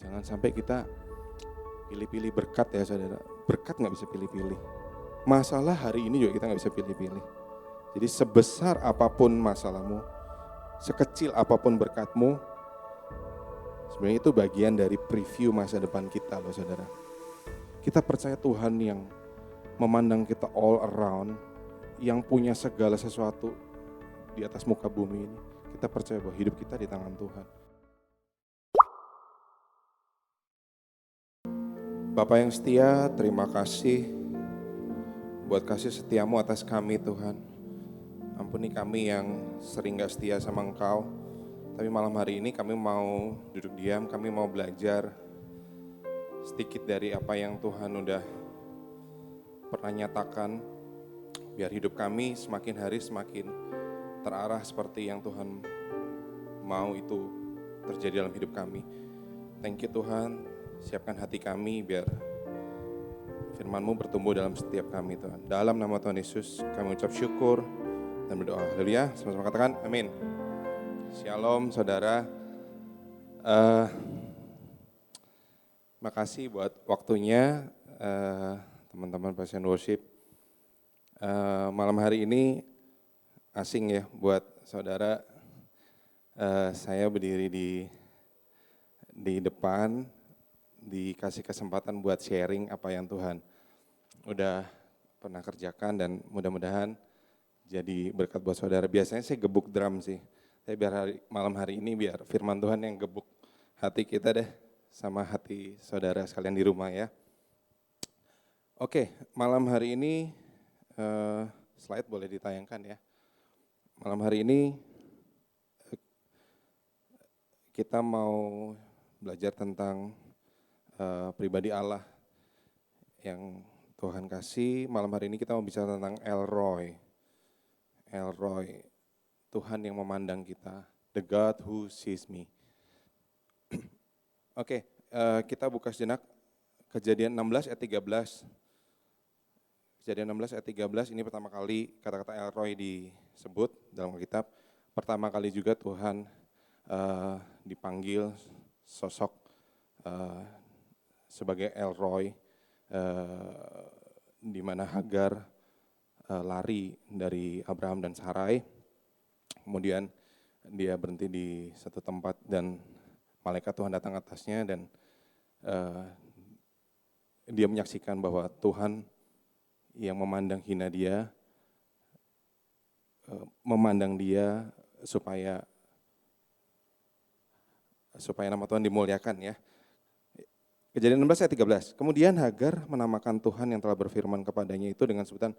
Jangan sampai kita pilih-pilih berkat ya saudara. Berkat gak bisa pilih-pilih. Masalah hari ini juga kita gak bisa pilih-pilih. Jadi sebesar apapun masalahmu, sekecil apapun berkatmu, sebenarnya itu bagian dari preview masa depan kita loh saudara. Kita percaya Tuhan yang memandang kita all around, yang punya segala sesuatu di atas muka bumi ini. Kita percaya bahwa hidup kita di tangan Tuhan. Bapa yang setia, terima kasih buat kasih setiamu atas kami Tuhan. Ampuni kami yang sering gak setia sama Engkau. Tapi malam hari ini kami mau duduk diam, kami mau belajar sedikit dari apa yang Tuhan udah pernah nyatakan. Biar hidup kami semakin hari semakin terarah seperti yang Tuhan mau itu terjadi dalam hidup kami. Thank you Tuhan, siapkan hati kami biar firman-Mu bertumbuh dalam setiap kami Tuhan. Dalam nama Tuhan Yesus kami ucap syukur dan berdoa. Haleluya, sama-sama katakan amin. Shalom saudara. Makasih buat waktunya teman-teman Passion Worship. Malam hari ini asing ya buat saudara. Saya berdiri di depan, dikasih kesempatan buat sharing apa yang Tuhan udah pernah kerjakan dan mudah-mudahan jadi berkat buat saudara. Biasanya saya gebuk drum sih, tapi biar malam hari ini biar firman Tuhan yang gebuk hati kita deh, sama hati saudara sekalian di rumah ya. Oke, malam hari ini slide boleh ditayangkan ya. Malam hari ini kita mau belajar tentang pribadi Allah yang Tuhan kasih. Malam hari ini kita mau bicara tentang El Roi. El Roi, Tuhan yang memandang kita, the God who sees me. Oke, kita buka sejenak Kejadian 16 ayat 13. Kejadian 16 ayat 13 ini pertama kali kata-kata El Roi disebut dalam Alkitab. Pertama kali juga Tuhan dipanggil sosok sebagai El Roi, di mana Hagar lari dari Abraham dan Sarai. Kemudian dia berhenti di satu tempat dan malaikat Tuhan datang atasnya dan dia menyaksikan bahwa Tuhan yang memandang hina dia, memandang dia supaya nama Tuhan dimuliakan ya. Kejadian 16 ayat 13. Kemudian Hagar menamakan Tuhan yang telah berfirman kepadanya itu dengan sebutan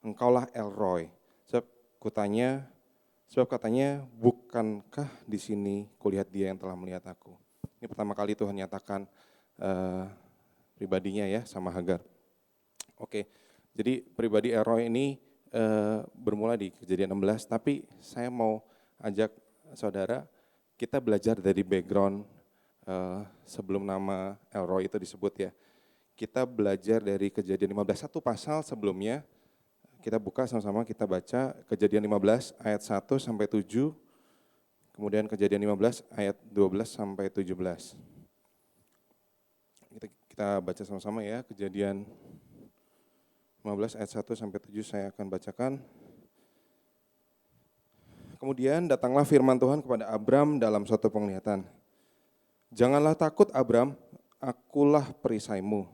Engkaulah El Roi. Sebab katanya bukankah di sini kulihat dia yang telah melihat aku. Ini pertama kali Tuhan nyatakan pribadinya ya sama Hagar. Oke, jadi pribadi El Roi ini bermula di Kejadian 16, tapi saya mau ajak saudara kita belajar dari background sebelum nama El Roi itu disebut ya. Kita belajar dari Kejadian 15, satu pasal sebelumnya. Kita buka sama-sama, kita baca Kejadian 15 ayat 1 sampai 7. Kemudian Kejadian 15 ayat 12 sampai 17. Kita baca sama-sama ya, Kejadian 15 ayat 1 sampai 7 saya akan bacakan. Kemudian datanglah firman Tuhan kepada Abram dalam suatu penglihatan. Janganlah takut Abram, akulah perisaimu,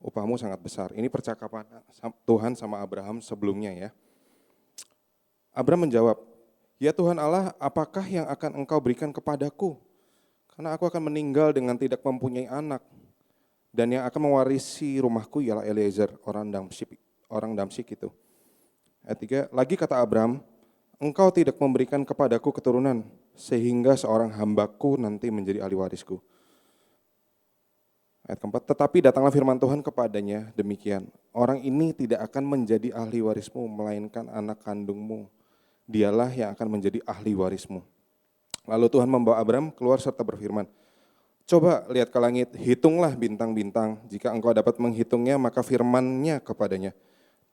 upahmu sangat besar. Ini percakapan Tuhan sama Abraham sebelumnya ya. Abram menjawab, ya Tuhan Allah, apakah yang akan engkau berikan kepadaku? Karena aku akan meninggal dengan tidak mempunyai anak. Dan yang akan mewarisi rumahku ialah Eliezer, orang Damsyik itu. Ayat 3, lagi kata Abram, engkau tidak memberikan kepadaku keturunan, sehingga seorang hambaku nanti menjadi ahli warisku. Ayat 4, tetapi datanglah firman Tuhan kepadanya demikian, orang ini tidak akan menjadi ahli warismu, melainkan anak kandungmu. Dialah yang akan menjadi ahli warismu. Lalu Tuhan membawa Abram keluar serta berfirman, coba lihat ke langit, hitunglah bintang-bintang, jika engkau dapat menghitungnya maka firman-Nya kepadanya,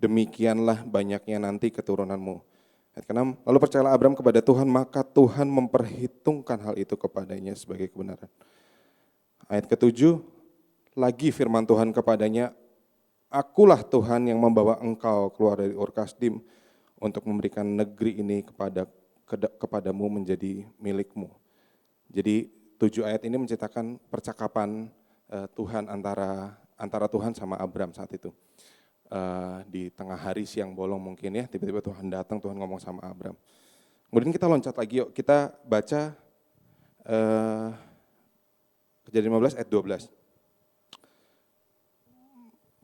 demikianlah banyaknya nanti keturunanmu. Ayat 6, lalu percayalah Abram kepada Tuhan, maka Tuhan memperhitungkan hal itu kepadanya sebagai kebenaran. Ayat ke-7, lagi firman Tuhan kepadanya, Akulah Tuhan yang membawa engkau keluar dari Ur Kasdim untuk memberikan negeri ini kepadamu menjadi milikmu. Jadi 7 ayat ini menceritakan percakapan Tuhan antara Tuhan sama Abram saat itu. Di tengah hari siang bolong mungkin ya, tiba-tiba Tuhan datang, Tuhan ngomong sama Abram. Kemudian kita loncat lagi yuk, kita baca Kejadian 15 ayat 12.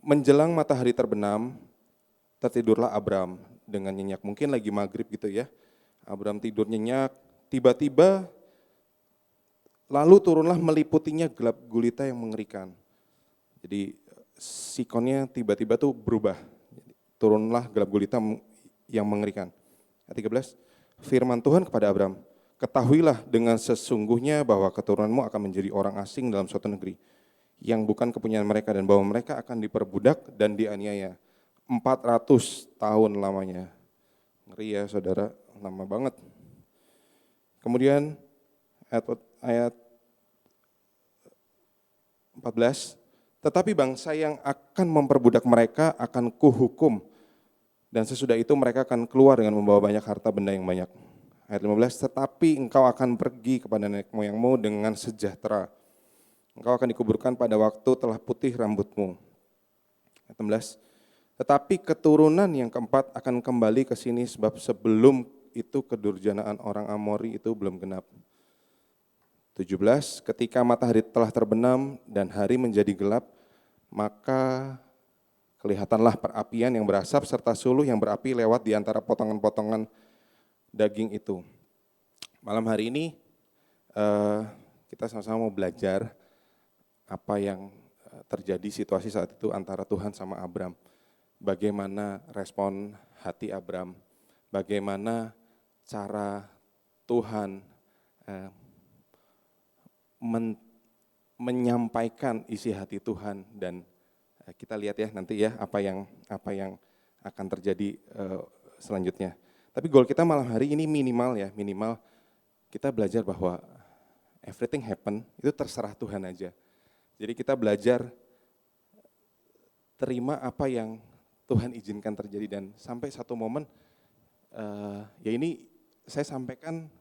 Menjelang matahari terbenam, tertidurlah Abram dengan nyenyak. Mungkin lagi maghrib gitu ya. Abram tidur nyenyak, tiba-tiba lalu turunlah meliputinya gelap gulita yang mengerikan. Jadi sikonnya tiba-tiba tuh berubah. Turunlah gelap gulita yang mengerikan. Ayat 13, firman Tuhan kepada Abram, ketahuilah dengan sesungguhnya bahwa keturunanmu akan menjadi orang asing dalam suatu negeri yang bukan kepunyaan mereka dan bahwa mereka akan diperbudak dan dianiaya 400 tahun lamanya. Ngeri ya saudara, lama banget. Kemudian ayat 14, tetapi bangsa yang akan memperbudak mereka akan kuhukum dan sesudah itu mereka akan keluar dengan membawa banyak harta benda yang banyak. Ayat 15, tetapi engkau akan pergi kepada nenek moyangmu dengan sejahtera. Engkau akan dikuburkan pada waktu telah putih rambutmu. Ayat 16, tetapi keturunan yang keempat akan kembali ke sini sebab sebelum itu kedurjanaan orang Amori itu belum genap. 17, ketika matahari telah terbenam dan hari menjadi gelap, maka kelihatanlah perapian yang berasap serta suluh yang berapi lewat di antara potongan-potongan daging itu. Malam hari ini kita sama-sama mau belajar apa yang terjadi situasi saat itu antara Tuhan sama Abram. Bagaimana respon hati Abram, bagaimana cara Tuhan menyampaikan isi hati Tuhan, dan kita lihat ya nanti ya apa yang akan terjadi selanjutnya. Tapi goal kita malam hari ini minimal kita belajar bahwa everything happen itu terserah Tuhan aja. Jadi kita belajar terima apa yang Tuhan izinkan terjadi, dan sampai satu momen ya ini saya sampaikan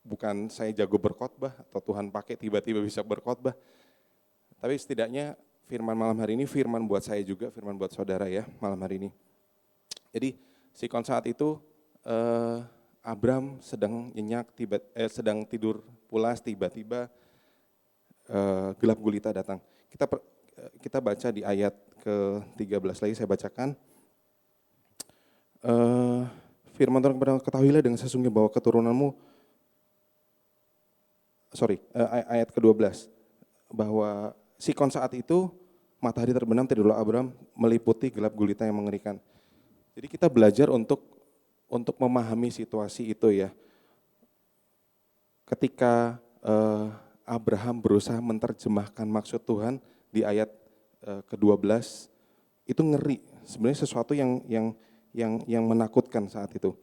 bukan saya jago berkhotbah atau Tuhan pakai tiba-tiba bisa berkhotbah, tapi setidaknya firman malam hari ini firman buat saya juga, firman buat saudara ya malam hari ini. Jadi sikon saat itu Abram sedang nyenyak, sedang tidur pulas, tiba-tiba gelap gulita datang. Kita baca di ayat ke-13 lagi, saya bacakan. Firman Tuhan kepada ketahuilah dengan sesungguhnya bahwa keturunanmu, ayat ke-12, bahwa sikon saat itu matahari terbenam, tidurlah Abram meliputi gelap gulita yang mengerikan. Jadi kita belajar untuk memahami situasi itu ya. Ketika Abraham berusaha menerjemahkan maksud Tuhan di ayat ke-12, itu ngeri. Sebenarnya sesuatu yang menakutkan saat itu.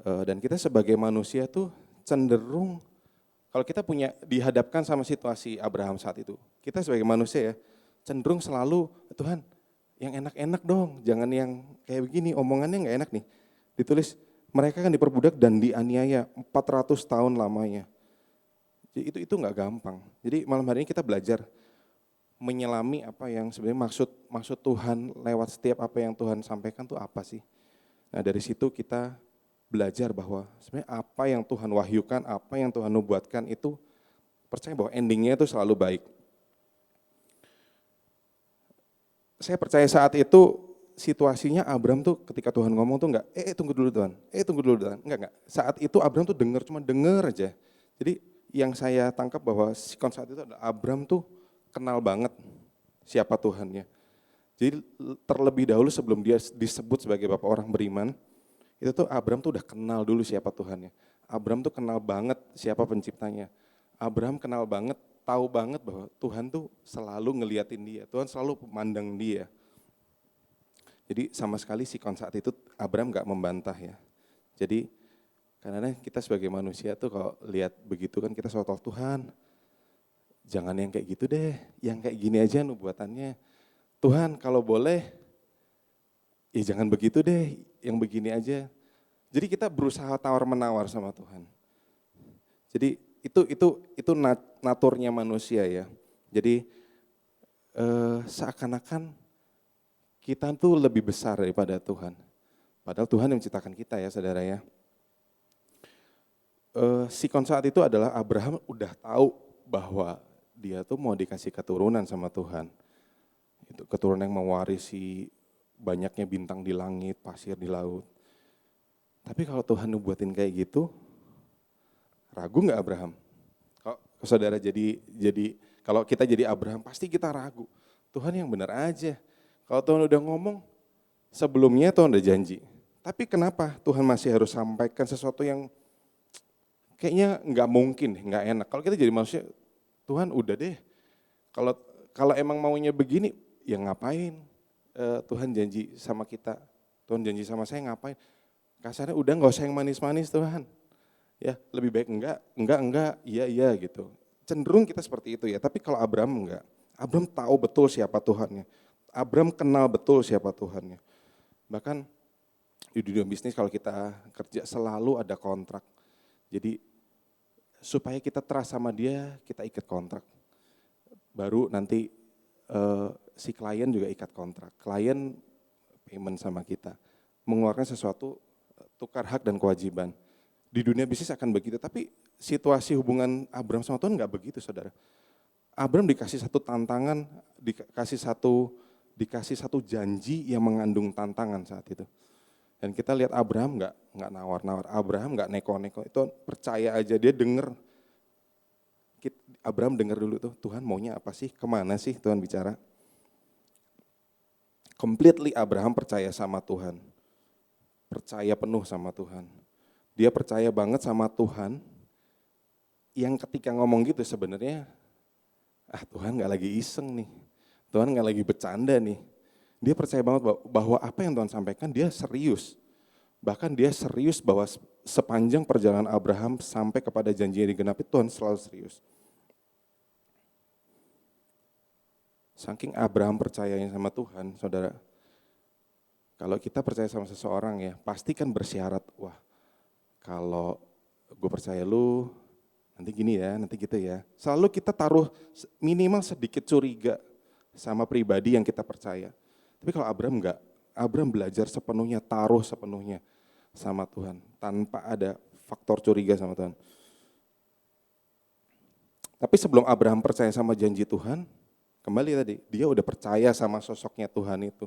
Dan kita sebagai manusia tuh cenderung, kalau kita dihadapkan sama situasi Abraham saat itu, kita sebagai manusia ya cenderung selalu, Tuhan yang enak-enak dong, jangan yang kayak begini, omongannya nggak enak nih. Ditulis mereka akan diperbudak dan dianiaya 400 tahun lamanya. Jadi itu nggak gampang. Jadi malam hari ini kita belajar menyelami apa yang sebenarnya maksud Tuhan lewat setiap apa yang Tuhan sampaikan tuh apa sih. Nah dari situ kita belajar bahwa sebenarnya apa yang Tuhan wahyukan, apa yang Tuhan nubuatkan itu percaya bahwa endingnya itu selalu baik. Saya percaya saat itu situasinya Abram tuh ketika Tuhan ngomong tuh enggak, tunggu dulu Tuhan, enggak. Saat itu Abram tuh cuma denger aja. Jadi yang saya tangkap bahwa sikon saat itu adalah Abram tuh kenal banget siapa Tuhannya. Jadi terlebih dahulu sebelum dia disebut sebagai bapak orang beriman, itu tuh Abram tuh udah kenal dulu siapa Tuhannya. Abram tuh kenal banget siapa penciptanya. Abram kenal banget, tahu banget bahwa Tuhan tuh selalu ngeliatin dia, Tuhan selalu memandang dia. Jadi sama sekali sikon saat itu Abram gak membantah ya. Jadi karena kita sebagai manusia tuh kalau lihat begitu kan kita selalu tahu Tuhan, jangan yang kayak gitu deh, yang kayak gini aja nubuatannya. Tuhan kalau boleh, ya jangan begitu deh, yang begini aja. Jadi kita berusaha tawar-menawar sama Tuhan. Jadi itu naturnya manusia ya. Jadi seakan-akan kita tuh lebih besar daripada Tuhan. Padahal Tuhan yang menciptakan kita ya saudara ya. Sikon saat itu adalah Abraham udah tahu bahwa dia tuh mau dikasih keturunan sama Tuhan. Itu keturunan yang mewarisi banyaknya bintang di langit, pasir di laut. Tapi kalau Tuhan nubuatin kayak gitu, ragu nggak Abraham? Kalau saudara jadi kalau kita jadi Abraham pasti kita ragu. Tuhan yang benar aja. Kalau Tuhan udah ngomong, sebelumnya Tuhan udah janji. Tapi kenapa Tuhan masih harus sampaikan sesuatu yang kayaknya nggak mungkin, nggak enak. Kalau kita jadi manusia, Tuhan udah deh. Kalau emang maunya begini, ya ngapain? Tuhan janji sama kita, Tuhan janji sama saya ngapain? Kasarnya udah nggak usah yang manis-manis Tuhan. Ya lebih baik enggak, iya gitu. Cenderung kita seperti itu ya. Tapi kalau Abraham enggak. Abraham tahu betul siapa Tuhannya. Abraham kenal betul siapa Tuhannya. Bahkan di dunia bisnis kalau kita kerja selalu ada kontrak. Jadi supaya kita trust sama dia, kita ikat kontrak. Baru nanti si klien juga ikat kontrak. Klien payment sama kita. Mengeluarkan sesuatu, tukar hak dan kewajiban. Di dunia bisnis akan begitu, tapi situasi hubungan Abraham sama Tuhan enggak begitu saudara. Abraham dikasih satu tantangan, dikasih satu janji yang mengandung tantangan saat itu. Dan kita lihat Abraham enggak nawar-nawar, Abraham enggak neko-neko, itu percaya aja dia dengar. Abraham dengar dulu tuh, Tuhan maunya apa sih, kemana sih Tuhan bicara. Completely Abraham percaya sama Tuhan, percaya penuh sama Tuhan. Dia percaya banget sama Tuhan, yang ketika ngomong gitu sebenarnya, Tuhan gak lagi iseng nih, Tuhan gak lagi bercanda nih. Dia percaya banget bahwa apa yang Tuhan sampaikan dia serius. Bahkan dia serius bahwa sepanjang perjalanan Abraham sampai kepada janji yang digenapi, Tuhan selalu serius. Saking Abraham percayanya sama Tuhan, saudara, kalau kita percaya sama seseorang ya, pasti kan bersyarat, wah kalau gue percaya lu, nanti gini ya, nanti gitu ya. Selalu kita taruh minimal sedikit curiga sama pribadi yang kita percaya. Tapi kalau Abraham enggak, Abraham belajar sepenuhnya, taruh sepenuhnya sama Tuhan, tanpa ada faktor curiga sama Tuhan. Tapi sebelum Abraham percaya sama janji Tuhan, kembali tadi, dia udah percaya sama sosoknya Tuhan itu.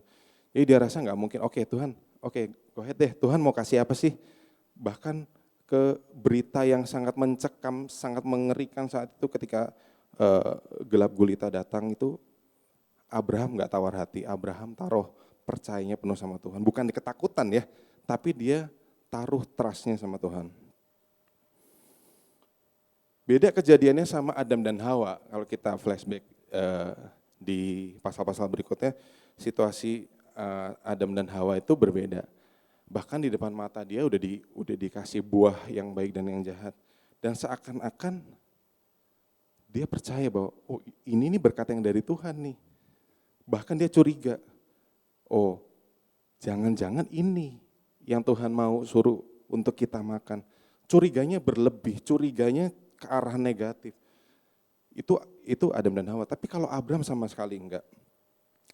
Jadi dia rasa nggak mungkin, oke Tuhan, oke go ahead deh, Tuhan mau kasih apa sih? Bahkan ke berita yang sangat mencekam, sangat mengerikan saat itu ketika gelap gulita datang itu, Abraham nggak tawar hati, Abraham taruh percayanya penuh sama Tuhan. Bukan di ketakutan ya, tapi dia taruh trust-nya sama Tuhan. Beda kejadiannya sama Adam dan Hawa, kalau kita flashback di pasal-pasal berikutnya, situasi Adam dan Hawa itu berbeda. Bahkan di depan mata dia udah dikasih buah yang baik dan yang jahat. Dan seakan-akan dia percaya bahwa ini berkat yang dari Tuhan nih. Bahkan dia curiga, jangan-jangan ini yang Tuhan mau suruh untuk kita makan. Curiganya berlebih, curiganya ke arah negatif. Itu Adam dan Hawa. Tapi kalau Abraham sama sekali enggak.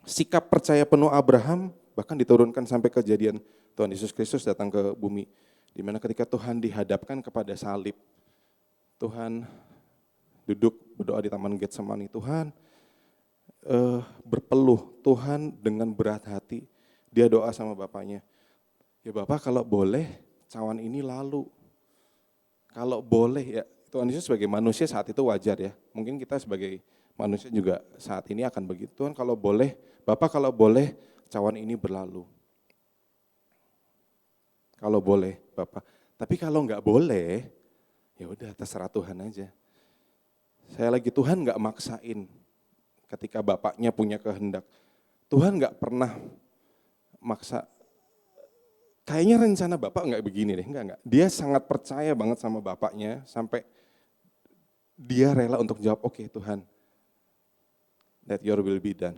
Sikap percaya penuh Abraham bahkan diturunkan sampai kejadian Tuhan Yesus Kristus datang ke bumi. Di mana ketika Tuhan dihadapkan kepada salib, Tuhan duduk berdoa di Taman Getsemani, Tuhan berpeluh, Tuhan dengan berat hati, dia doa sama Bapaknya. Ya Bapak kalau boleh cawan ini lalu. Kalau boleh ya, Tuhan Yesus sebagai manusia saat itu wajar ya. Mungkin kita sebagai manusia juga saat ini akan begitu. Tuhan kalau boleh, Bapak kalau boleh cawan ini berlalu. Kalau boleh Bapak. Tapi kalau enggak boleh, ya udah terserah Tuhan aja. Saya lagi Tuhan enggak maksain ketika Bapaknya punya kehendak. Tuhan enggak pernah maksa. Kayaknya rencana Bapak enggak begini deh, enggak. Dia sangat percaya banget sama Bapaknya sampai dia rela untuk jawab, oke Tuhan, Let your will be done.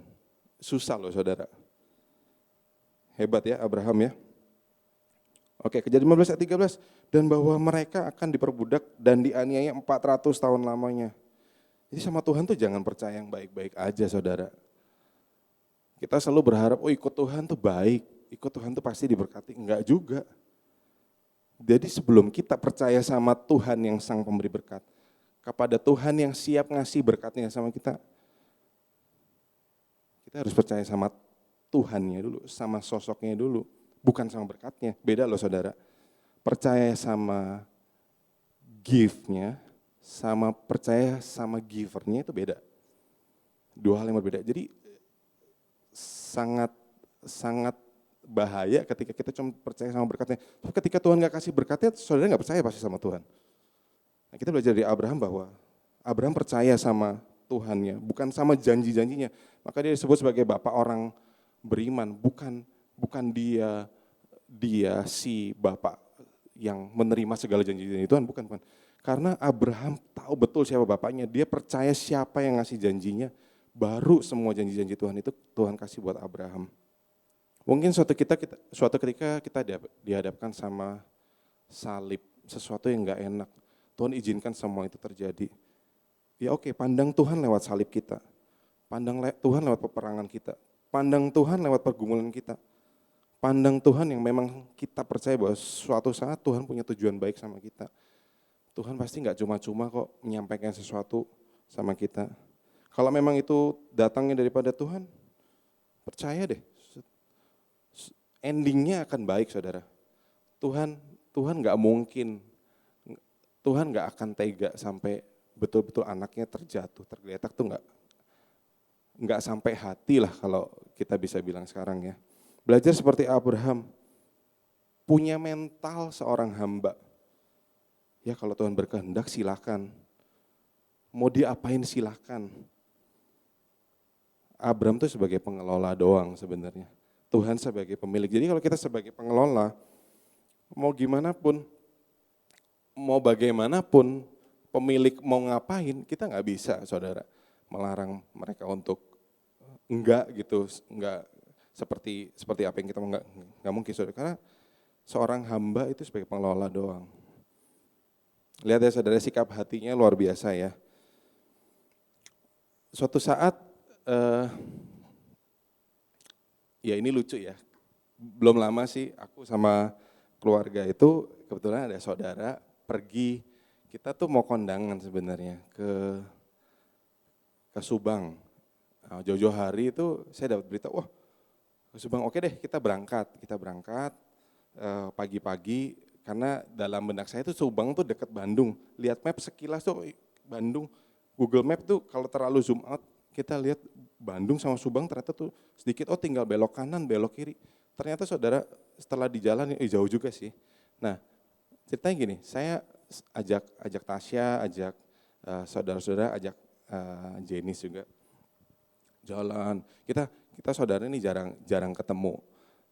Susah loh saudara. Hebat ya Abraham ya. Oke, Kejadian 15 ayat 13. Dan bahwa mereka akan diperbudak dan dianiaya 400 tahun lamanya. Jadi sama Tuhan tuh jangan percaya yang baik-baik aja saudara. Kita selalu berharap, oh ikut Tuhan tuh baik, ikut Tuhan tuh pasti diberkati. Enggak juga. Jadi sebelum kita percaya sama Tuhan yang sang pemberi berkat, kepada Tuhan yang siap ngasih berkatnya sama kita harus percaya sama Tuhannya dulu, sama sosoknya dulu, bukan sama berkatnya. Beda loh saudara. Percaya sama gift-nya, sama percaya sama giver-nya itu beda. Dua hal yang berbeda. Jadi sangat bahaya ketika kita cuma percaya sama berkatnya. Tapi ketika Tuhan gak kasih berkatnya, saudara gak percaya pasti sama Tuhan. Nah, kita belajar dari Abraham bahwa Abraham percaya sama Tuhannya, bukan sama janji-janjinya. Maka dia disebut sebagai bapak orang beriman, bukan dia si bapak yang menerima segala janji-janji Tuhan, bukan. Karena Abraham tahu betul siapa bapaknya, dia percaya siapa yang ngasih janjinya, baru semua janji-janji Tuhan itu Tuhan kasih buat Abraham. Mungkin suatu ketika kita dihadapkan sama salib, sesuatu yang gak enak, Tuhan izinkan semua itu terjadi. Ya oke, pandang Tuhan lewat salib kita, pandang Tuhan lewat peperangan kita, pandang Tuhan lewat pergumulan kita, pandang Tuhan yang memang kita percaya bahwa suatu saat Tuhan punya tujuan baik sama kita. Tuhan pasti gak cuma-cuma kok menyampaikan sesuatu sama kita. Kalau memang itu datangnya daripada Tuhan, percaya deh, endingnya akan baik saudara. Tuhan gak mungkin, Tuhan gak akan tega sampai betul-betul anaknya terjatuh, tergeletak tuh nggak sampai hati lah kalau kita bisa bilang sekarang ya. Belajar seperti Abraham, punya mental seorang hamba. Ya kalau Tuhan berkehendak silakan, mau diapain silakan. Abraham tuh sebagai pengelola doang sebenarnya, Tuhan sebagai pemilik. Jadi kalau kita sebagai pengelola, mau gimana pun, mau bagaimanapun, pemilik mau ngapain, kita nggak bisa saudara melarang mereka untuk enggak gitu, enggak seperti apa yang kita mau, enggak mungkin saudara, karena seorang hamba itu sebagai pengelola doang. Lihat ya saudara, sikap hatinya luar biasa ya. Suatu saat, ya ini lucu ya, belum lama sih aku sama keluarga itu kebetulan ada saudara pergi. Kita tuh mau kondangan sebenarnya ke Subang. Jauh-jauh hari itu saya dapat berita, wah ke Subang, oke deh kita berangkat pagi-pagi, karena dalam benak saya tuh Subang tuh dekat Bandung. Lihat map sekilas tuh Bandung, Google Map tuh kalau terlalu zoom out, kita lihat Bandung sama Subang ternyata tuh sedikit, tinggal belok kanan, belok kiri. Ternyata saudara setelah di jalan, jauh juga sih. Nah ceritanya gini, saya ajak Tasya, ajak saudara-saudara, ajak Jenis juga jalan. Kita saudara ini jarang ketemu.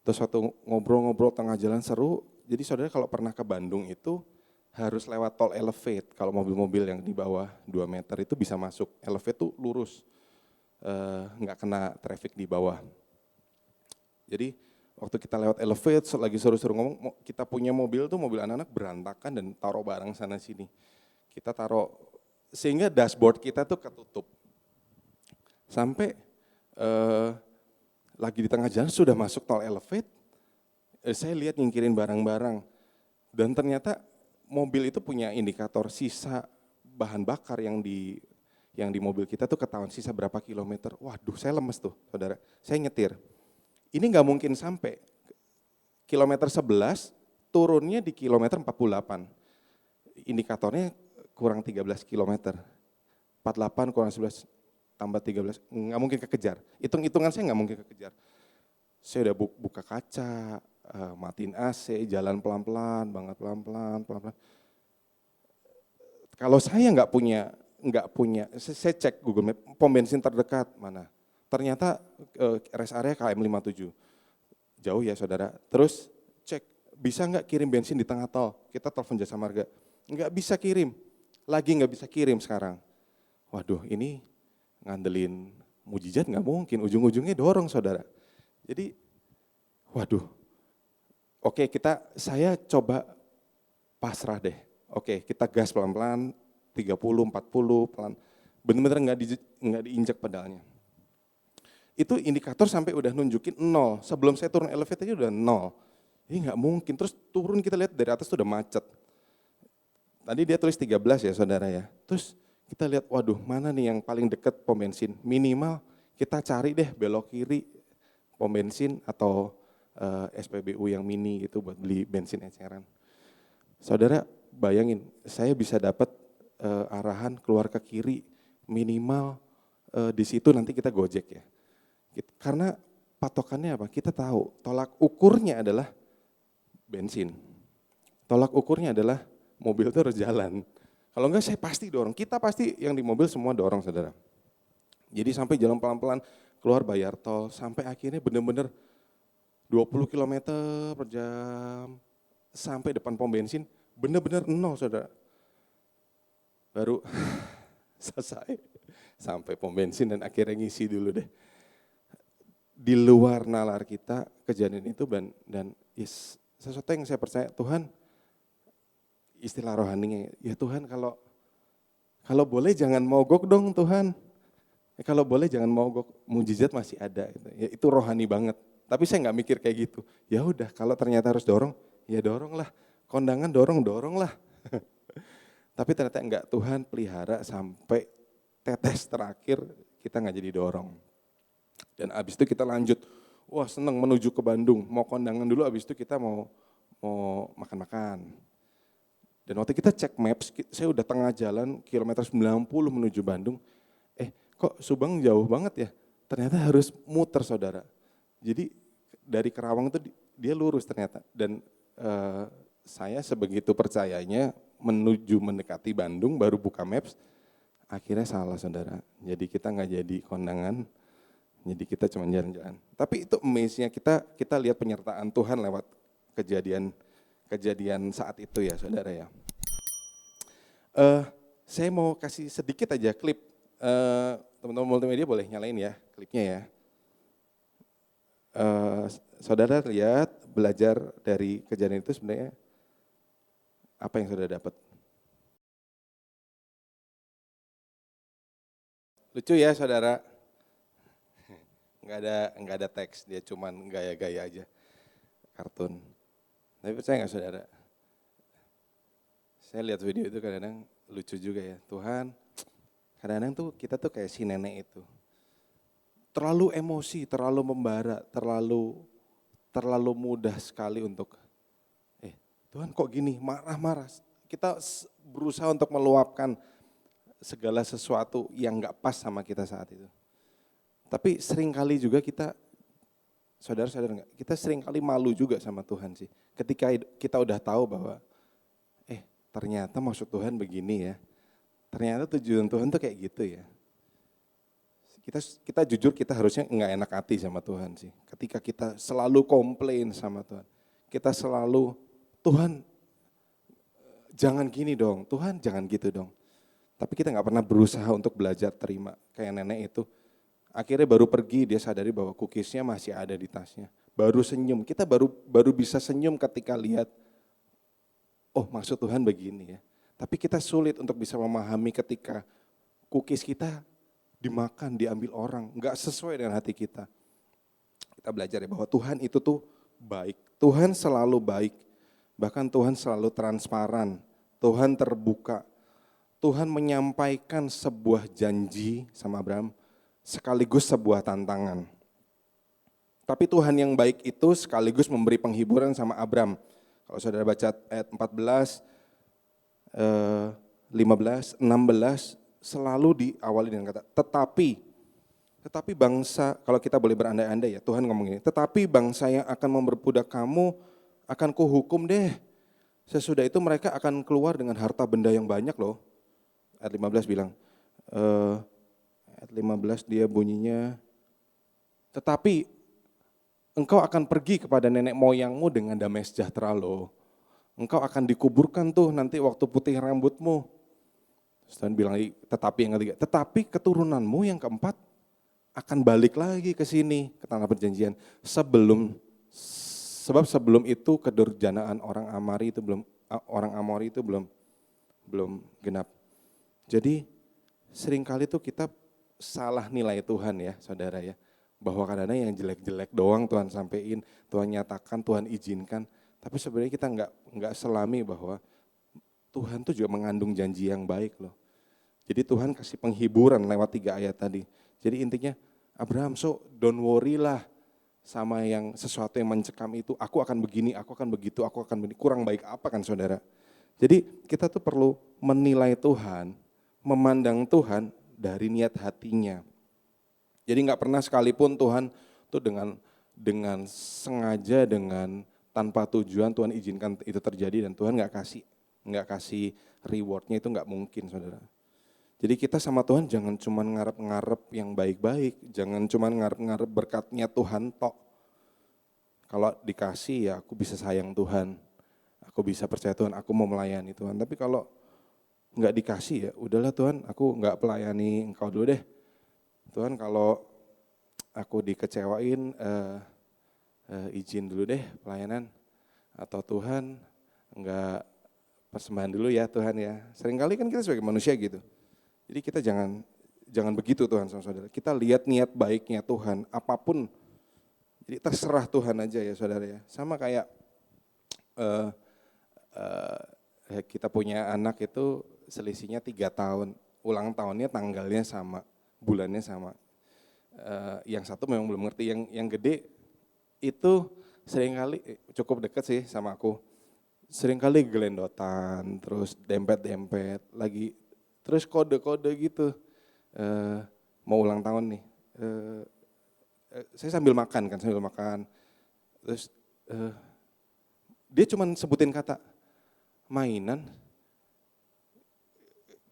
Terus waktu ngobrol-ngobrol tengah jalan seru. Jadi saudara kalau pernah ke Bandung itu harus lewat tol Elevate. Kalau mobil-mobil yang di bawah 2 meter itu bisa masuk. Elevate tuh lurus, nggak kena traffic di bawah. Jadi waktu kita lewat Elevate, lagi seru-seru ngomong, kita punya mobil tuh mobil anak-anak berantakan dan taruh barang sana sini. Kita taruh, sehingga dashboard kita tuh ketutup. Sampai lagi di tengah jalan sudah masuk tol Elevate, saya lihat nyingkirin barang-barang. Dan ternyata mobil itu punya indikator sisa bahan bakar yang di mobil kita tuh ketahuan sisa berapa kilometer. Waduh saya lemes tuh saudara, saya nyetir. Ini nggak mungkin sampai kilometer 11, turunnya di kilometer 48. Indikatornya kurang 13 kilometer. 48 kurang 11 tambah 13, nggak mungkin kekejar. Hitung-hitungan saya nggak mungkin kekejar. Saya udah buka kaca, matiin AC, jalan pelan-pelan, banget pelan-pelan. Kalau saya nggak punya, saya cek Google Map, pom bensin terdekat mana. Ternyata rest area KM 57, jauh ya saudara. Terus cek, bisa nggak kirim bensin di tengah tol? Kita telepon jasa marga, nggak bisa kirim, lagi nggak bisa kirim sekarang. Waduh ini ngandelin mujizat nggak mungkin, ujung-ujungnya dorong saudara. Jadi, waduh, oke saya coba pasrah deh. Oke, kita gas pelan-pelan, 30, 40, pelan. Bener-bener nggak diinjak pedalnya. Itu indikator sampai udah nunjukin 0. Sebelum saya turun elevator aja udah 0. Ini nggak mungkin, terus turun kita lihat dari atas tuh udah macet. Tadi dia tulis 13 ya saudara ya. Terus kita lihat, waduh mana nih yang paling deket pom bensin. Minimal kita cari deh belok kiri pom bensin atau SPBU yang mini gitu buat beli bensin eceran. Saudara bayangin, saya bisa dapat arahan keluar ke kiri minimal di situ nanti kita gojek ya. Karena patokannya apa? Kita tahu tolak ukurnya adalah bensin. Tolak ukurnya adalah mobil itu harus jalan. Kalau enggak saya pasti dorong, kita pasti yang di mobil semua dorong saudara. Jadi sampai jalan pelan-pelan, keluar bayar tol, sampai akhirnya benar-benar 20 km per jam, sampai depan pom bensin, benar-benar 0 saudara. Baru selesai, sampai pom bensin dan akhirnya ngisi dulu deh. Di luar nalar kita kejadian itu dan sesuatu yang saya percaya Tuhan, istilah rohaninya, ya Tuhan kalau boleh jangan mogok dong Tuhan. Kalau boleh jangan mogok, mujizat masih ada. Ya, itu rohani banget. Tapi saya nggak mikir kayak gitu. Ya udah, kalau ternyata harus dorong, ya dorong lah. Kondangan dorong lah. Tapi ternyata enggak, Tuhan pelihara sampai tetes terakhir kita nggak jadi dorong. Dan abis itu kita lanjut, wah seneng menuju ke Bandung. Mau kondangan dulu, abis itu kita mau makan-makan. Dan waktu kita cek maps, saya udah tengah jalan, kilometer 90 menuju Bandung. Kok Subang jauh banget ya? Ternyata harus muter saudara. Jadi dari Kerawang itu dia lurus ternyata. Dan saya sebegitu percayanya menuju mendekati Bandung baru buka maps. Akhirnya salah saudara. Jadi kita nggak jadi kondangan. Jadi kita cuma jalan-jalan. Tapi itu amaze-nya kita lihat penyertaan Tuhan lewat kejadian saat itu ya saudara ya. Saya mau kasih sedikit aja klip. Teman-teman multimedia boleh nyalain ya klipnya ya. Saudara lihat belajar dari kejadian itu sebenarnya apa yang saudara dapat? Lucu ya saudara? Nggak ada teks, dia cuman gaya-gaya aja, kartun. Tapi percaya nggak saudara? Saya lihat video itu kadang-kadang lucu juga ya. Tuhan, kadang-kadang tuh kita tuh kayak si nenek itu. Terlalu emosi, terlalu membara, terlalu mudah sekali untuk Tuhan kok gini, marah-marah. Kita berusaha untuk meluapkan segala sesuatu yang gak pas sama kita saat itu. Tapi seringkali juga kita, saudara-saudara enggak, kita seringkali malu juga sama Tuhan sih. Ketika kita udah tahu bahwa, ternyata maksud Tuhan begini ya. Ternyata tujuan Tuhan tuh kayak gitu ya. Kita jujur kita harusnya enggak enak hati sama Tuhan sih. Ketika kita selalu komplain sama Tuhan. Kita selalu, Tuhan jangan gini dong, Tuhan jangan gitu dong. Tapi kita enggak pernah berusaha untuk belajar terima kayak nenek itu. Akhirnya baru pergi dia sadari bahwa cookiesnya masih ada di tasnya. Baru senyum, kita baru bisa senyum ketika lihat, oh maksud Tuhan begini ya. Tapi kita sulit untuk bisa memahami ketika cookies kita dimakan, diambil orang, enggak sesuai dengan hati kita. Kita belajar ya bahwa Tuhan itu tuh baik, Tuhan selalu baik, bahkan Tuhan selalu transparan, Tuhan terbuka, Tuhan menyampaikan sebuah janji sama Abraham, sekaligus sebuah tantangan. Tapi Tuhan yang baik itu sekaligus memberi penghiburan sama Abraham. Kalau saudara baca ayat 14, 15, 16, selalu diawali dengan kata tetapi bangsa, kalau kita boleh berandai-andai ya, Tuhan ngomong ini, tetapi bangsa yang akan memperbudak kamu akan kuhukum deh. Sesudah itu mereka akan keluar dengan harta benda yang banyak loh. Ayat 15 bilang, ayat 15 dia bunyinya, tetapi engkau akan pergi kepada nenek moyangmu dengan damai sejahtera loh. Engkau akan dikuburkan tuh nanti waktu putih rambutmu. Tuhan bilang lagi, tetapi yang ketiga, tetapi keturunanmu yang keempat akan balik lagi ke sini, ke tanah perjanjian. Sebab sebelum itu kedurjanaan orang Amori itu belum genap. Jadi seringkali tuh kita salah nilai Tuhan ya saudara ya. Bahwa kadang-kadang yang jelek-jelek doang Tuhan sampein, Tuhan nyatakan, Tuhan izinkan. Tapi sebenarnya kita nggak selami bahwa Tuhan tuh juga mengandung janji yang baik loh. Jadi Tuhan kasih penghiburan lewat 3 ayat tadi. Jadi intinya Abraham, so don't worry lah sama yang sesuatu yang mencekam itu. Aku akan begini, aku akan begitu, aku akan begini. Kurang baik apa kan saudara? Jadi kita tuh perlu menilai Tuhan, memandang Tuhan dari niat hatinya. Jadi nggak pernah sekalipun Tuhan tuh dengan sengaja, dengan tanpa tujuan Tuhan izinkan itu terjadi dan Tuhan nggak kasih rewardnya, itu nggak mungkin saudara. Jadi kita sama Tuhan jangan cuma ngarep-ngarep yang baik-baik, jangan cuma ngarep-ngarep berkatnya Tuhan tok. Kalau dikasih ya aku bisa sayang Tuhan, aku bisa percaya Tuhan, aku mau melayani Tuhan. Tapi kalau nggak dikasih ya udahlah Tuhan, aku nggak pelayani Engkau dulu deh. Tuhan kalau aku dikecewain, izin dulu deh pelayanan. Atau Tuhan enggak persembahan dulu ya Tuhan ya. Seringkali kan kita sebagai manusia gitu. Jadi kita jangan begitu Tuhan sama saudara. Kita lihat niat baiknya Tuhan, apapun. Jadi terserah Tuhan aja ya saudara ya. Sama kayak kita punya anak itu selisihnya 3 tahun. Ulang tahunnya tanggalnya sama, bulannya sama. Yang satu memang belum ngerti, yang gede itu seringkali cukup dekat sih sama aku. Seringkali gelendotan, terus dempet-dempet, lagi terus kode-kode gitu. Mau ulang tahun nih. Saya sambil makan. Terus dia cuma sebutin kata mainan.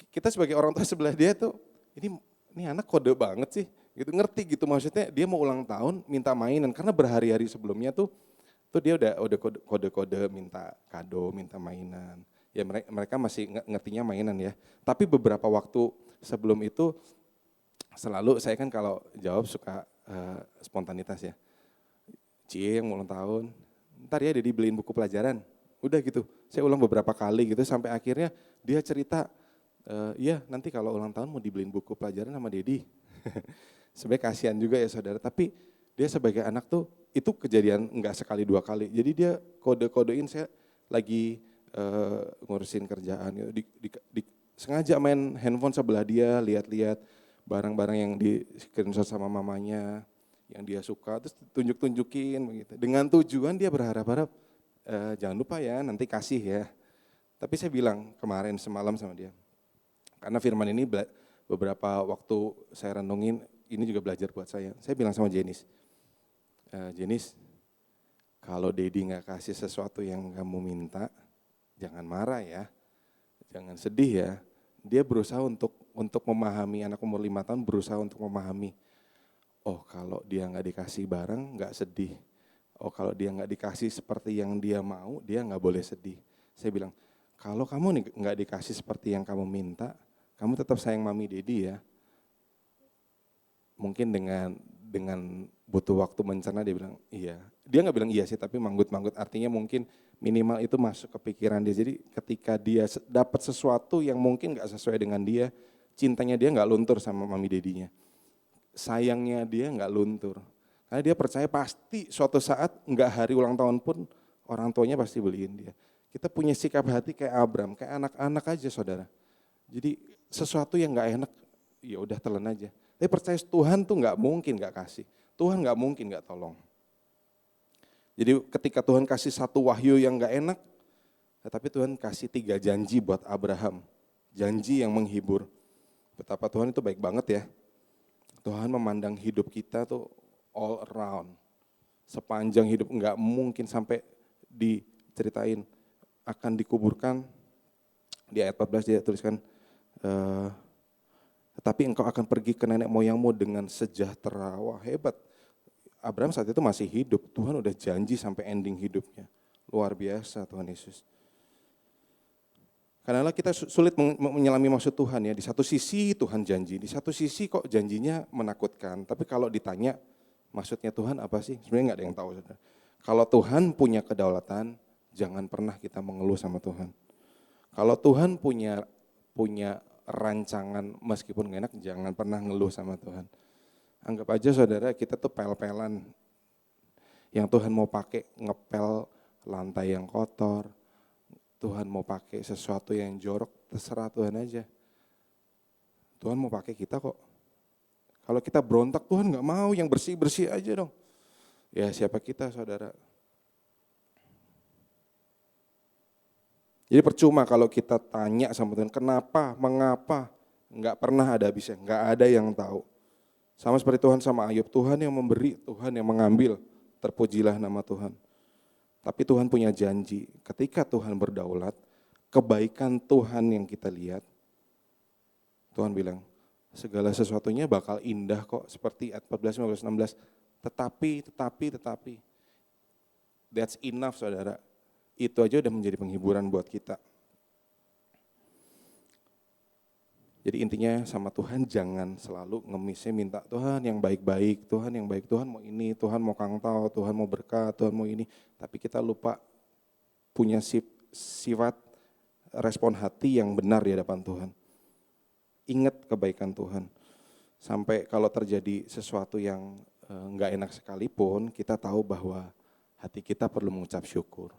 Kita sebagai orang tua sebelah dia tuh, ini anak kode banget sih. Gitu, ngerti gitu maksudnya dia mau ulang tahun minta mainan karena berhari-hari sebelumnya tuh dia udah kode-kode minta kado, minta mainan. Ya mereka masih ngertinya mainan ya. Tapi beberapa waktu sebelum itu selalu saya kan kalau jawab suka spontanitas ya. Cie yang ulang tahun, ntar ya Dedi beliin buku pelajaran. Udah gitu, saya ulang beberapa kali gitu sampai akhirnya dia cerita, iya nanti kalau ulang tahun mau dibeliin buku pelajaran sama Dedi. Sebenarnya kasihan juga ya saudara, tapi dia sebagai anak tuh itu kejadian enggak sekali 2 kali. Jadi dia kode-kodein saya lagi ngurusin kerjaan, sengaja main handphone sebelah dia, lihat-lihat barang-barang yang di screenshot sama mamanya, yang dia suka, terus tunjuk-tunjukin begitu. Dengan tujuan dia berharap-harap, jangan lupa ya nanti kasih ya. Tapi saya bilang kemarin semalam sama dia, karena firman ini beberapa waktu saya renungin, ini juga belajar buat saya. Saya bilang sama Jenis, Jenis, kalau Dedi nggak kasih sesuatu yang kamu minta, jangan marah ya, jangan sedih ya. Dia berusaha untuk memahami, anak umur 5 tahun berusaha untuk memahami. Oh kalau dia nggak dikasih barang nggak sedih. Oh kalau dia nggak dikasih seperti yang dia mau, dia nggak boleh sedih. Saya bilang, kalau kamu nggak dikasih seperti yang kamu minta, kamu tetap sayang Mami Dedi ya. Mungkin dengan butuh waktu mencerna dia bilang iya. Dia nggak bilang iya sih, tapi manggut-manggut, artinya mungkin minimal itu masuk ke pikiran dia. Jadi ketika dia dapat sesuatu yang mungkin nggak sesuai dengan dia, cintanya dia nggak luntur sama Mami Dedinya. Sayangnya dia nggak luntur. Karena dia percaya pasti suatu saat nggak hari ulang tahun pun orang tuanya pasti beliin dia. Kita punya sikap hati kayak Abram, kayak anak-anak aja saudara. Jadi sesuatu yang nggak enak, ya udah telan aja. Tapi percaya Tuhan tuh nggak mungkin nggak kasih. Tuhan nggak mungkin nggak tolong. Jadi ketika Tuhan kasih satu wahyu yang nggak enak, tetapi Tuhan kasih 3 janji buat Abraham. Janji yang menghibur. Betapa Tuhan itu baik banget ya. Tuhan memandang hidup kita tuh all around. Sepanjang hidup nggak mungkin sampai diceritain akan dikuburkan. Di ayat 14 dia tuliskan, tetapi engkau akan pergi ke nenek moyangmu dengan sejahtera. Wah hebat. Abraham saat itu masih hidup. Tuhan udah janji sampai ending hidupnya. Luar biasa Tuhan Yesus. Karena kita sulit menyelami maksud Tuhan ya. Di satu sisi Tuhan janji, di satu sisi kok janjinya menakutkan. Tapi kalau ditanya maksudnya Tuhan apa sih? Sebenarnya nggak ada yang tahu. Saudara. Kalau Tuhan punya kedaulatan, jangan pernah kita mengeluh sama Tuhan. Kalau Tuhan punya rancangan meskipun gak enak, jangan pernah ngeluh sama Tuhan. Anggap aja saudara kita tuh pel-pelan. Yang Tuhan mau pakai ngepel lantai yang kotor. Tuhan mau pakai sesuatu yang jorok, terserah Tuhan aja. Tuhan mau pakai kita kok. Kalau kita berontak, Tuhan gak mau, yang bersih-bersih aja dong. Ya siapa kita saudara. Jadi percuma kalau kita tanya sama Tuhan, kenapa, mengapa, gak pernah ada habisnya, gak ada yang tahu. Sama seperti Tuhan sama Ayub, Tuhan yang memberi, Tuhan yang mengambil, terpujilah nama Tuhan. Tapi Tuhan punya janji, ketika Tuhan berdaulat, kebaikan Tuhan yang kita lihat, Tuhan bilang, segala sesuatunya bakal indah kok, seperti ayat 14, 15, 16. Tetapi, that's enough saudara, itu aja udah menjadi penghiburan buat kita. Jadi intinya sama Tuhan jangan selalu ngemisnya minta Tuhan yang baik-baik, Tuhan yang baik, Tuhan mau ini, Tuhan mau kangtau, Tuhan mau berkat, Tuhan mau ini. Tapi kita lupa punya sifat respon hati yang benar di hadapan Tuhan. Ingat kebaikan Tuhan. Sampai kalau terjadi sesuatu yang enggak enak sekalipun, kita tahu bahwa hati kita perlu mengucap syukur.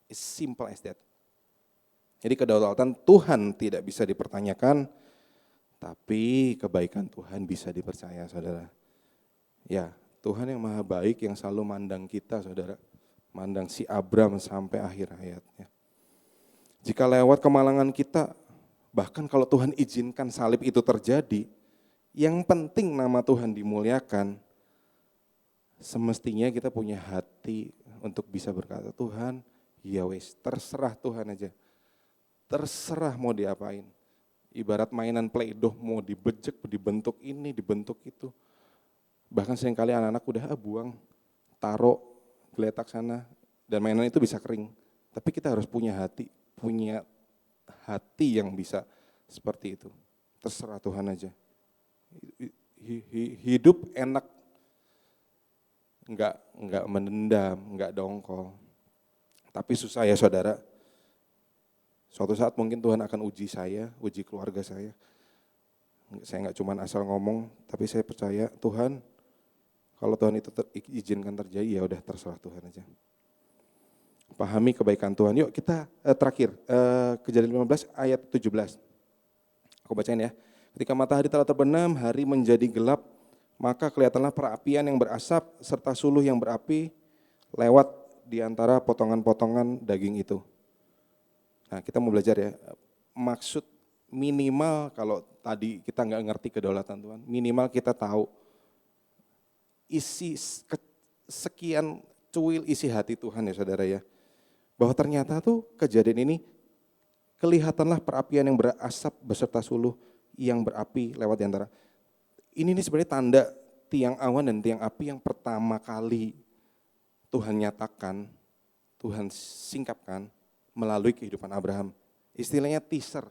It's simple as that. Jadi kedaulatan Tuhan tidak bisa dipertanyakan, tapi kebaikan Tuhan bisa dipercaya, saudara. Ya, Tuhan yang maha baik yang selalu mandang kita, saudara. Mandang si Abram sampai akhir hayatnya. Jika lewat kemalangan kita, bahkan kalau Tuhan izinkan salib itu terjadi, yang penting nama Tuhan dimuliakan, semestinya kita punya hati untuk bisa berkata, Tuhan, ya wes, terserah Tuhan aja. Terserah mau diapain. Ibarat mainan Play-Doh mau dibejek, dibentuk ini, dibentuk itu. Bahkan seringkali anak-anak udah buang, taruh, geletak sana, dan mainan itu bisa kering. Tapi kita harus punya hati yang bisa seperti itu. Terserah Tuhan aja. Hidup enak, enggak menendam, enggak dongkol. Tapi susah ya saudara. Suatu saat mungkin Tuhan akan uji saya, uji keluarga saya. Saya enggak cuma asal ngomong, tapi saya percaya Tuhan, kalau Tuhan itu izinkan terjadi, ya udah terserah Tuhan aja. Pahami kebaikan Tuhan. Yuk kita terakhir, Kejadian 15 ayat 17. Aku bacain ya. Ketika matahari telah terbenam, hari menjadi gelap, maka kelihatanlah perapian yang berasap serta suluh yang berapi lewat di antara potongan-potongan daging itu. Nah kita mau belajar ya, maksud minimal kalau tadi kita nggak ngerti kedaulatan Tuhan, minimal kita tahu isi sekian cuil isi hati Tuhan ya saudara ya. Bahwa ternyata tuh kejadian ini kelihatanlah perapian yang berasap beserta suluh yang berapi lewat di antara. Ini sebenarnya tanda tiang awan dan tiang api yang pertama kali Tuhan nyatakan, Tuhan singkapkan melalui kehidupan Abraham. Istilahnya teaser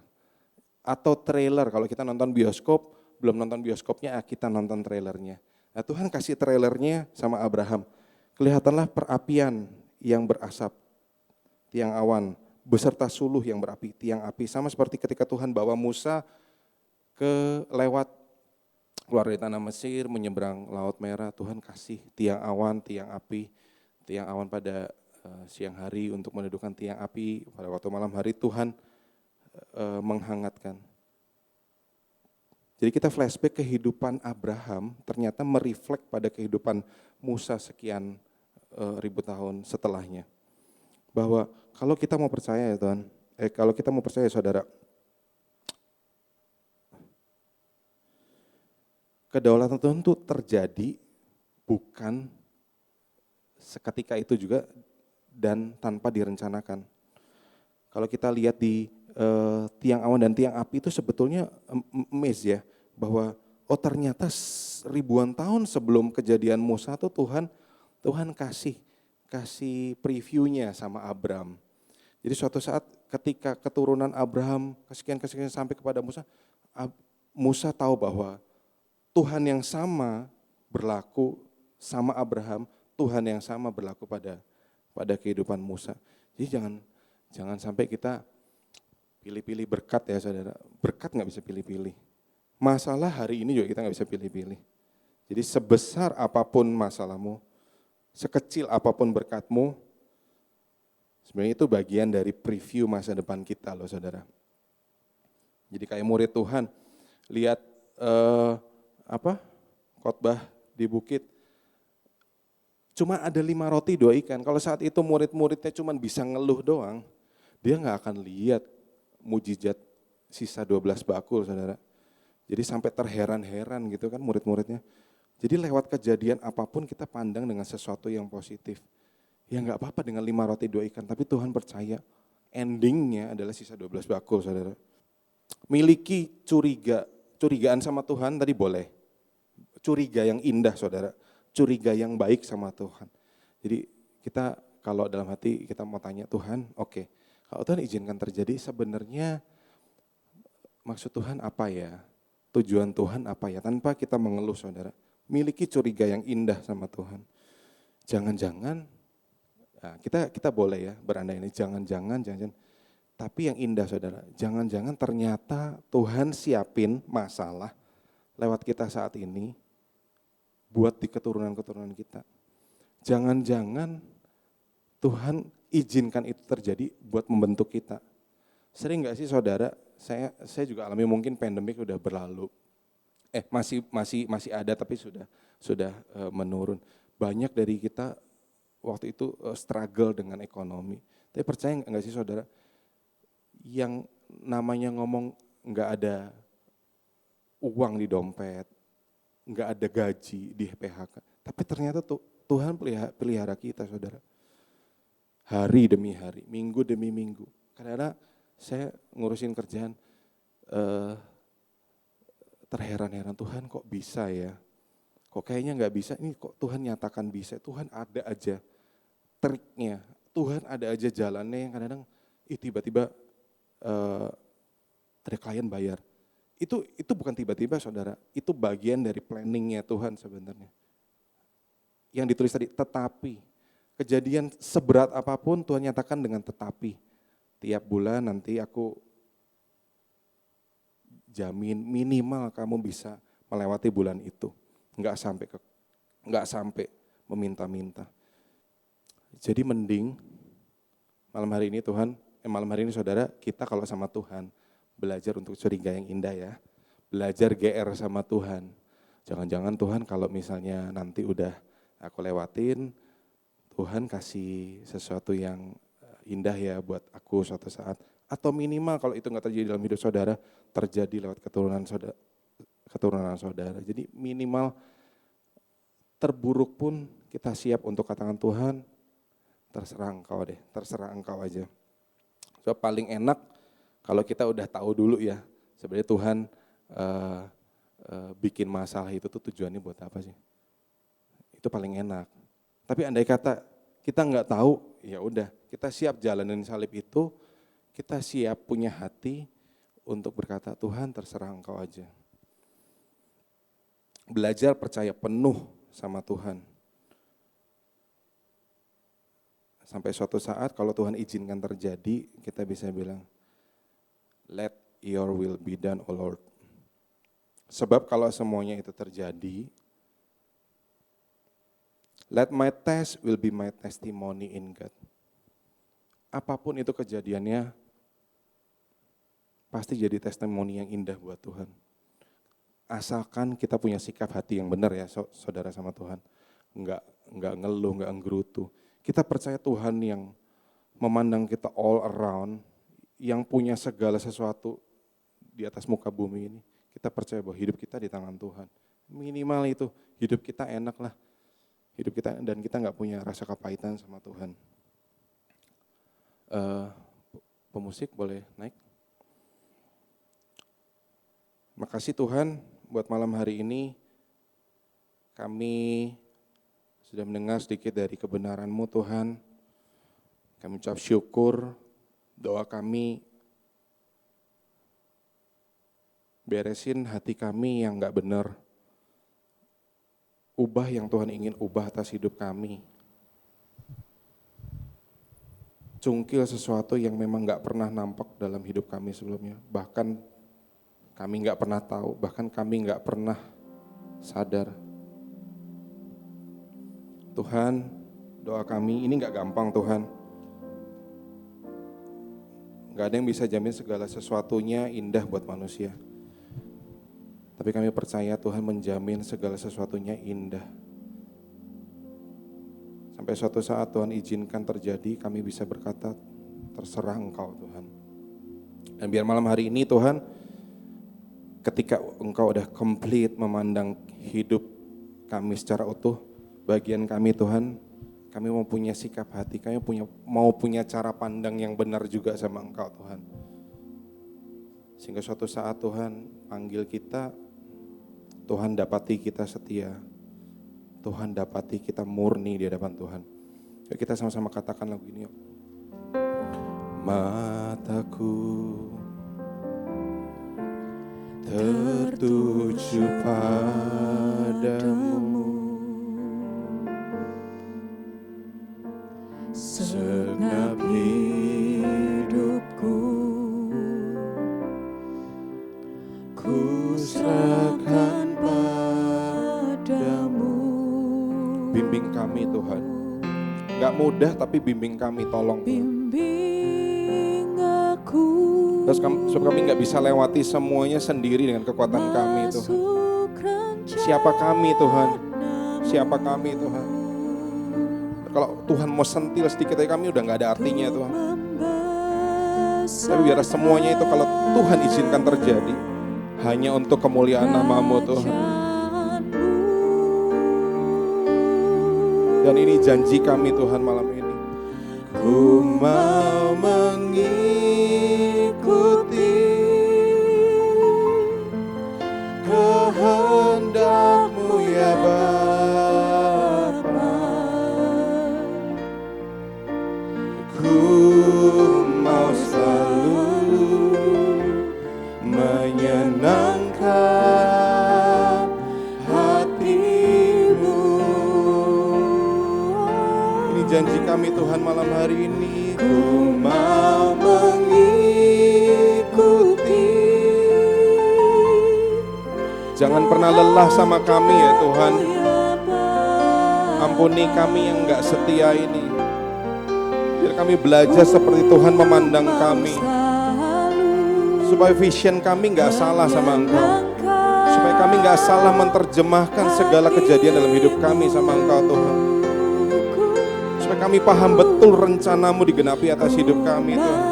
atau trailer. Kalau kita nonton bioskop, belum nonton bioskopnya, kita nonton trailernya. Nah Tuhan kasih trailernya sama Abraham. Kelihatanlah perapian yang berasap, tiang awan, beserta suluh yang berapi, tiang api. Sama seperti ketika Tuhan bawa Musa lewat keluar dari tanah Mesir, menyeberang Laut Merah, Tuhan kasih tiang awan pada siang hari untuk mendudukan tiang api, pada waktu malam hari Tuhan menghangatkan. Jadi kita flashback kehidupan Abraham ternyata mereflek pada kehidupan Musa sekian ribu tahun setelahnya. Bahwa kalau kita mau percaya ya Tuhan, kalau kita mau percaya saudara, kedaulatan Tuhan itu terjadi bukan seketika itu juga dan tanpa direncanakan. Kalau kita lihat di tiang awan dan tiang api itu sebetulnya amazed ya, bahwa ternyata ribuan tahun sebelum kejadian Musa tuh Tuhan kasih previewnya sama Abram. Jadi suatu saat ketika keturunan Abraham kesekian sampai kepada Musa, Musa tahu bahwa Tuhan yang sama berlaku sama Abraham, Tuhan yang sama berlaku pada kehidupan Musa. Jadi jangan sampai kita pilih-pilih berkat ya saudara. Berkat nggak bisa pilih-pilih. Masalah hari ini juga kita nggak bisa pilih-pilih. Jadi sebesar apapun masalahmu, sekecil apapun berkatmu, sebenarnya itu bagian dari preview masa depan kita loh saudara. Jadi kayak murid Tuhan, lihat khotbah di bukit, cuma ada 5 roti 2 ikan. Kalau saat itu murid-muridnya cuma bisa ngeluh doang, dia nggak akan lihat mujizat sisa 12 bakul saudara. Jadi sampai terheran-heran gitu kan murid-muridnya. Jadi lewat kejadian apapun kita pandang dengan sesuatu yang positif. Ya nggak apa-apa dengan 5 roti 2 ikan, tapi Tuhan percaya endingnya adalah sisa 12 bakul saudara. Miliki curigaan sama Tuhan tadi boleh. Curiga yang indah saudara, curiga yang baik sama Tuhan. Jadi kita kalau dalam hati kita mau tanya Tuhan, oke, kalau Tuhan izinkan terjadi sebenarnya maksud Tuhan apa ya? Tujuan Tuhan apa ya? Tanpa kita mengeluh saudara, miliki curiga yang indah sama Tuhan. Jangan-jangan, nah kita boleh ya berandai ini, jangan-jangan, tapi yang indah saudara, jangan-jangan ternyata Tuhan siapin masalah lewat kita saat ini, buat di keturunan-keturunan kita. Jangan-jangan Tuhan izinkan itu terjadi buat membentuk kita. Sering gak sih saudara, saya juga alami, mungkin pandemik udah berlalu. Masih ada tapi sudah menurun. Banyak dari kita waktu itu struggle dengan ekonomi. Tapi percaya gak sih saudara, yang namanya ngomong gak ada uang di dompet, nggak ada gaji di PHK. Tapi ternyata Tuhan pelihara kita saudara. Hari demi hari, minggu demi minggu. Kadang-kadang saya ngurusin kerjaan, terheran-heran, Tuhan kok bisa ya? Kok kayaknya nggak bisa, ini kok Tuhan nyatakan bisa. Tuhan ada aja triknya, Tuhan ada aja jalannya yang kadang-kadang tiba-tiba ada klien bayar. Itu bukan tiba-tiba saudara, itu bagian dari planningnya Tuhan sebenarnya. Yang ditulis tadi, tetapi, kejadian seberat apapun Tuhan nyatakan dengan tetapi. Tiap bulan nanti aku jamin minimal kamu bisa melewati bulan itu. Enggak sampai meminta-minta. Jadi mending malam hari ini saudara, kita kalau sama Tuhan, belajar untuk curiga yang indah ya. Belajar GR sama Tuhan. Jangan-jangan Tuhan kalau misalnya nanti udah aku lewatin, Tuhan kasih sesuatu yang indah ya buat aku suatu saat. Atau minimal kalau itu gak terjadi dalam hidup saudara, terjadi lewat keturunan saudara. Jadi minimal terburuk pun kita siap untuk katakan Tuhan, terserah engkau deh, terserah engkau aja. So paling enak kalau kita udah tahu dulu ya, sebenarnya Tuhan bikin masalah itu tuh tujuannya buat apa sih? Itu paling enak. Tapi andai kata kita nggak tahu, ya udah kita siap jalanin salib itu, kita siap punya hati untuk berkata Tuhan terserah engkau aja. Belajar percaya penuh sama Tuhan. Sampai suatu saat kalau Tuhan izinkan terjadi, kita bisa bilang, let your will be done, O Lord. Sebab kalau semuanya itu terjadi, let my test will be my testimony in God. Apapun itu kejadiannya, pasti jadi testimoni yang indah buat Tuhan. Asalkan kita punya sikap hati yang benar ya saudara sama Tuhan. Enggak ngeluh, enggak nggerutu. Kita percaya Tuhan yang memandang kita all around, yang punya segala sesuatu di atas muka bumi ini. Kita percaya bahwa hidup kita di tangan Tuhan. Minimal itu, hidup kita enak lah. Hidup kita dan kita nggak punya rasa kepahitan sama Tuhan. Pemusik boleh naik. Makasih Tuhan buat malam hari ini. Kami sudah mendengar sedikit dari kebenaran-Mu Tuhan. Kami ucap syukur Doa kami, beresin hati kami yang gak benar. Ubah yang Tuhan ingin ubah atas hidup kami. Cungkil sesuatu yang memang gak pernah nampak dalam hidup kami sebelumnya. Bahkan kami gak pernah tahu, bahkan kami gak pernah sadar. Tuhan, doa kami ini gak gampang Tuhan. Gak ada yang bisa jamin segala sesuatunya indah buat manusia. Tapi kami percaya Tuhan menjamin segala sesuatunya indah. Sampai suatu saat Tuhan izinkan terjadi, kami bisa berkata, terserah Engkau Tuhan. Dan biar malam hari ini Tuhan, ketika Engkau udah komplit memandang hidup kami secara utuh, bagian kami Tuhan, kami mau punya sikap hati, kami mau punya cara pandang yang benar juga sama Engkau Tuhan. Sehingga suatu saat Tuhan panggil kita, Tuhan dapati kita setia, Tuhan dapati kita murni di hadapan Tuhan. Yuk kita sama-sama katakan lagu ini yuk. Mataku tertuju padamu, segenap hidupku ku serahkan padamu. Bimbing kami Tuhan, gak mudah tapi bimbing kami, tolong bimbing aku. Terus supaya kami gak bisa lewati semuanya sendiri dengan kekuatan kami Tuhan. Siapa kami Tuhan? Siapa kami Tuhan? Kalau Tuhan mau sentil sedikit aja kami udah gak ada artinya Tuhan. Tapi biar semuanya itu kalau Tuhan izinkan terjadi, hanya untuk kemuliaan nama-Mu Tuhan. Dan ini janji kami Tuhan malam ini. Ku mau mengikuti kehendak-Mu ya Bapa. Ku mau selalu menyenangkan hati-Mu. Ini janji kami Tuhan malam hari ini. Ku mau mengikuti. Jangan pernah lelah sama kami ya Tuhan. Ampuni kami yang gak setia ini. Biar kami belajar seperti Tuhan memandang kami. Supaya vision kami gak salah sama Engkau. Supaya kami gak salah menerjemahkan segala kejadian dalam hidup kami sama Engkau Tuhan. Supaya kami paham betul rencana-Mu digenapi atas hidup kami Tuhan.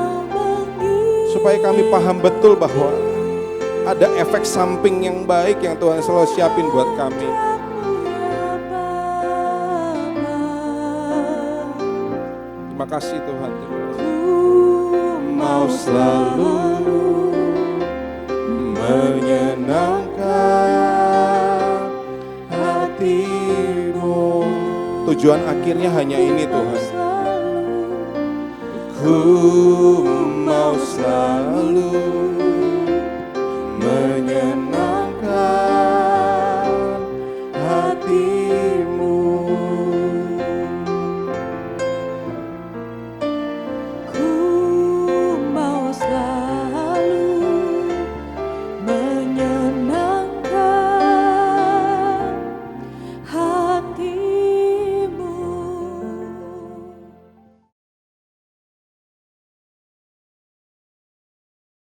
Supaya kami paham betul bahwa ada efek samping yang baik yang Tuhan selalu siapin buat kami. Terima kasih Tuhan. Mau selalu menyenangkan hati-Mu. Tujuan akhirnya hanya ini Tuhan. Ku mau selalu menyenangkan hati-Mu. Ku mau selalu menyenangkan hati-Mu.